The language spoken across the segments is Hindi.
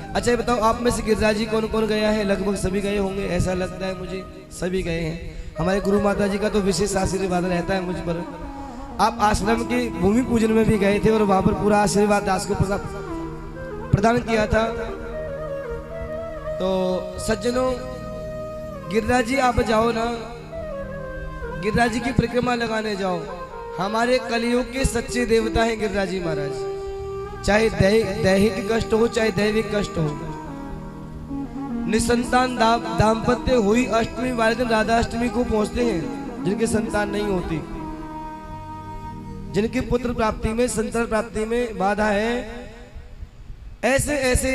अच्छा ये बताओ, आप में से गिरिराज जी कौन कौन गया है? लगभग सभी गए होंगे, ऐसा लगता है मुझे, सभी गए हैं। हमारे गुरु माता जी का तो विशेष आशीर्वाद रहता है मुझ पर। आप आश्रम के भूमि पूजन में भी गए थे और वहां पर पूरा आशीर्वाद दास को प्रदान किया था। तो सज्जनों, गिरिराज जी आप जाओ ना, गिरिराज जी की परिक्रमा लगाने जाओ। हमारे कलियुग के सच्चे देवता हैं गिरिराज जी महाराज। चाहे दैहिक कष्ट हो चाहे दैविक कष्ट हो, निसंतान दाम्पत्य हुई अष्टमी वाले दिन राधा अष्टमी को पहुंचते हैं जिनके संतान नहीं होती, जिनकी पुत्र प्राप्ति में, संतान प्राप्ति में बाधा है। ऐसे ऐसे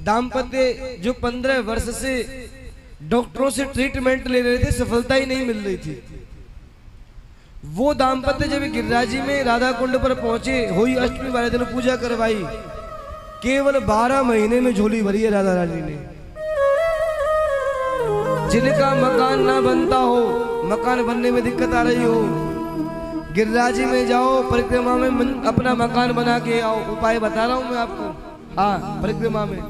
दाम्पत्य जो 15 वर्ष से डॉक्टरों से ट्रीटमेंट ले रहे थे, सफलता ही नहीं मिल रही थी, वो दाम्पत्य जब गिरिराज जी में राधा कुंड पर पहुंचे, हुई अष्टमी वाले दिन पूजा करवाई, केवल 12 महीने में झोली भरी है राधा रानी ने। जिनका मकान ना बनता हो, मकान बनने में दिक्कत आ रही हो, गिरिराज जी में जाओ, परिक्रमा में अपना मकान बना के आओ। उपाय बता रहा हूं मैं आपको। हाँ, परिक्रमा में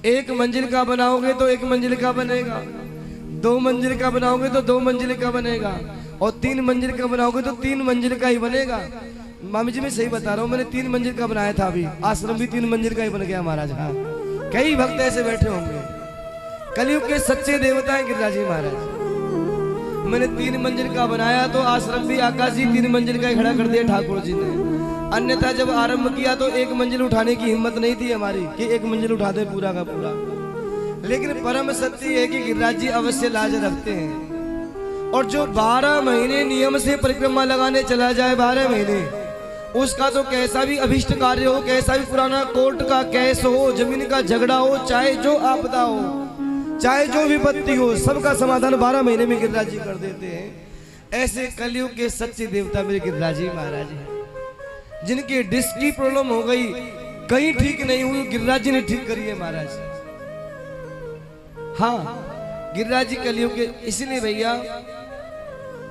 1 मंजिल का बनाओगे तो 1 मंजिल का बनेगा, 2 मंजिल का बनाओगे तो 2 मंजिल का बनेगा, और 3 मंजिल का बनाओगे तो 3 मंजिल का ही बनेगा। मामी जी मैं सही बता रहा हूँ, मैंने 3 मंजिल का बनाया था, अभी आश्रम भी 3 मंजिल का ही बन गया महाराज। हाँ, कई भक्त ऐसे बैठे होंगे। कलयुग के सच्चे देवता हैं गिरिराज जी महाराज। मैंने 3 मंजिल का बनाया तो आश्रम भी आकाश जी 3 मंजिल का ही खड़ा कर दिया ठाकुर जी ने। अन्यथा जब आरंभ किया तो 1 मंजिल उठाने की हिम्मत नहीं थी हमारी कि 1 मंजिल उठा दे पूरा का पूरा। लेकिन परम सत्य है कि गिरिराज जी अवश्य लाज रखते हैं। और जो 12 महीने नियम से परिक्रमा लगाने चला जाए, 12 महीने, उसका तो कैसा भी अभिष्ट कार्य हो, कैसा भी पुराना कोर्ट का केस हो, जमीन का झगड़ा हो, चाहे जो आपदा हो, चाहे जो विपत्ति हो, सबका समाधान 12 महीने में गिरिराज जी कर देते हैं। ऐसे कलयुग के सच्चे देवता मेरे गिरिराज जी महाराज हैं, जिनके डिस्क की प्रॉब्लम हो गई, कहीं ठीक नहीं हुई, गिरिराज जी ने ठीक करी है महाराज। हाँ, गिरिराज जी कलयुग के, इसलिए भैया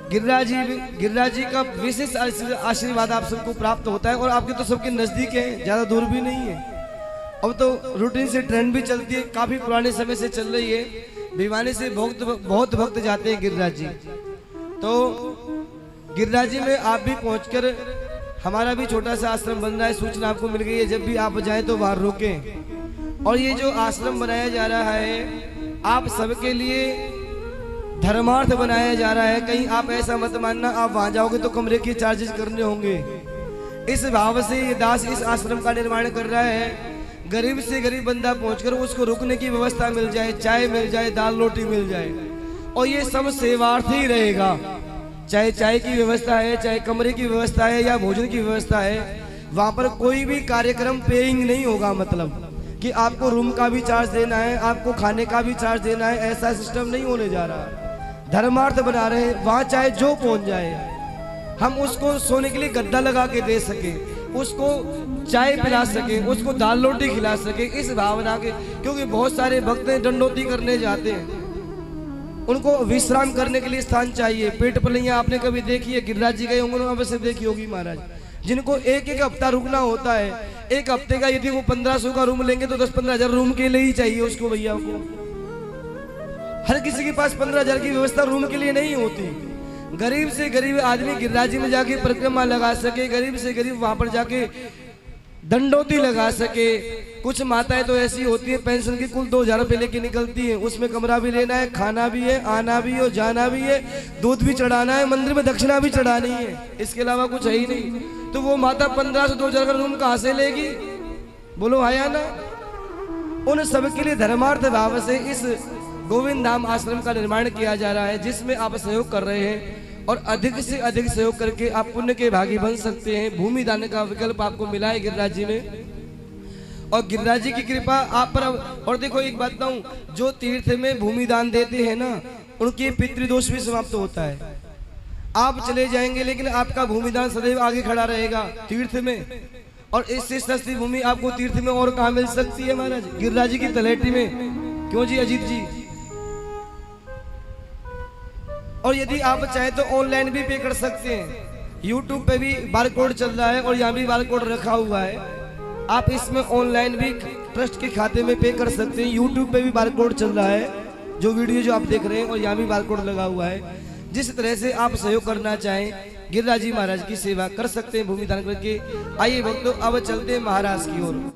गिरिराज जी का विशेष आशीर्वाद आप सबको प्राप्त होता है। और आपके तो सबके नजदीक है, ज्यादा दूर भी नहीं है। अब तो रूटीन से ट्रेंड भी चलती है, काफी पुराने समय से चल रही है। भिवानी से बहुत भक्त जाते हैं गिरिराज जी। तो गिरिराज जी में आप भी पहुंचकर, हमारा भी छोटा सा आश्रम बन रहा है, सूचना आपको मिल गई है। जब भी आप जाएं तो बाहर रोकें। और ये जो आश्रम बनाया जा रहा है, आप सबके लिए धर्मार्थ बनाया जा रहा है। कहीं आप ऐसा मत मानना आप वहां जाओगे तो कमरे के चार्जेस करने होंगे। इस भाव से ये दास इस आश्रम का निर्माण कर रहा है। गरीब से गरीब बंदा पहुंचकर उसको रुकने की व्यवस्था मिल जाए, चाय मिल जाए, दाल रोटी मिल जाए, और ये सब सेवार्थ ही रहेगा। चाहे चाय की व्यवस्था है, चाहे कमरे की व्यवस्था है, या भोजन की व्यवस्था है, वहां पर कोई भी कार्यक्रम पेइंग नहीं होगा। मतलब कि आपको रूम का भी चार्ज देना है, आपको खाने का भी चार्ज देना है, ऐसा सिस्टम नहीं होने जा रहा। धर्मार्थ बना रहे हैं, वहां चाहे जो पहुंच जाए, हम उसको सोने के लिए गद्दा लगा के दे सके, उसको चाय पिला सके, उसको दाल रोटी खिला सके, इस भावना के। क्योंकि बहुत सारे भक्त दंडोती करने जाते हैं, उनको विश्राम करने के लिए स्थान चाहिए। पेट पलैया आपने कभी देखी है? गिरिराज जी गए होंगे, अवश्य देखी होगी महाराज। जिनको एक हफ्ता रुकना होता है, 1 हफ्ते का यदि वो 1500 का रूम लेंगे तो 10-15 हजार रूम के लिए ही चाहिए उसको, भैया को। हर किसी के पास 15 हजार की व्यवस्था रूम के लिए नहीं होती। गरीब से गरीब आदमी गिरिराज जी में जाके परिक्रमा लगा सके, गरीब से गरीब वहां पर जाके दंडोती लगा सके। कुछ माताएं तो ऐसी होती है, पेंशन की कुल 2000 रुपए लेके निकलती है, उसमें कमरा भी लेना है, खाना भी है, आना भी है, जाना भी है, दूध भी चढ़ाना है, मंदिर में दक्षिणा भी चढ़ानी है, इसके अलावा कुछ है ही नहीं। तो वो माता 1500 से 2000 का रूम कहां से लेगी? बोलो आया ना। उन सब के लिए धर्मार्थ भाव से इस गोविंद धाम आश्रम का निर्माण किया जा रहा है, जिसमें आप सहयोग कर रहे हैं। और अधिक से अधिक सहयोग करके आप पुण्य के भागी बन सकते हैं। भूमि दान का विकल्प आपको मिला है गिरिराज जी में, और गिरिराज जी की कृपा आप पर। और देखो एक बात बताऊं, जो तीर्थ में भूमि दान देते हैं ना, उनके पितृदोष भी समाप्त होता है। आप चले जाएंगे लेकिन आपका भूमि दान सदैव आगे खड़ा रहेगा तीर्थ में। और इससे सस्ती भूमि आपको तीर्थ में और कहाँ मिल सकती है महाराज? गिरिराज जी की तलहटी में। क्यों जी अजीत जी? और यदि आप चाहे तो ऑनलाइन भी पे कर सकते हैं। यूट्यूब पे भी बारकोड चल रहा है और यहाँ भी बारकोड रखा हुआ है। आप इसमें ऑनलाइन भी ट्रस्ट के खाते में पे कर सकते हैं। यूट्यूब पे भी बारकोड चल रहा है, जो वीडियो जो आप देख रहे हैं, और यहाँ भी बारकोड लगा हुआ है। जिस तरह से आप सहयोग करना चाहें गिरिराज जी महाराज की सेवा कर सकते हैं भूमि दान करके। आइए भक्तों अब चलते हैं महाराज की ओर।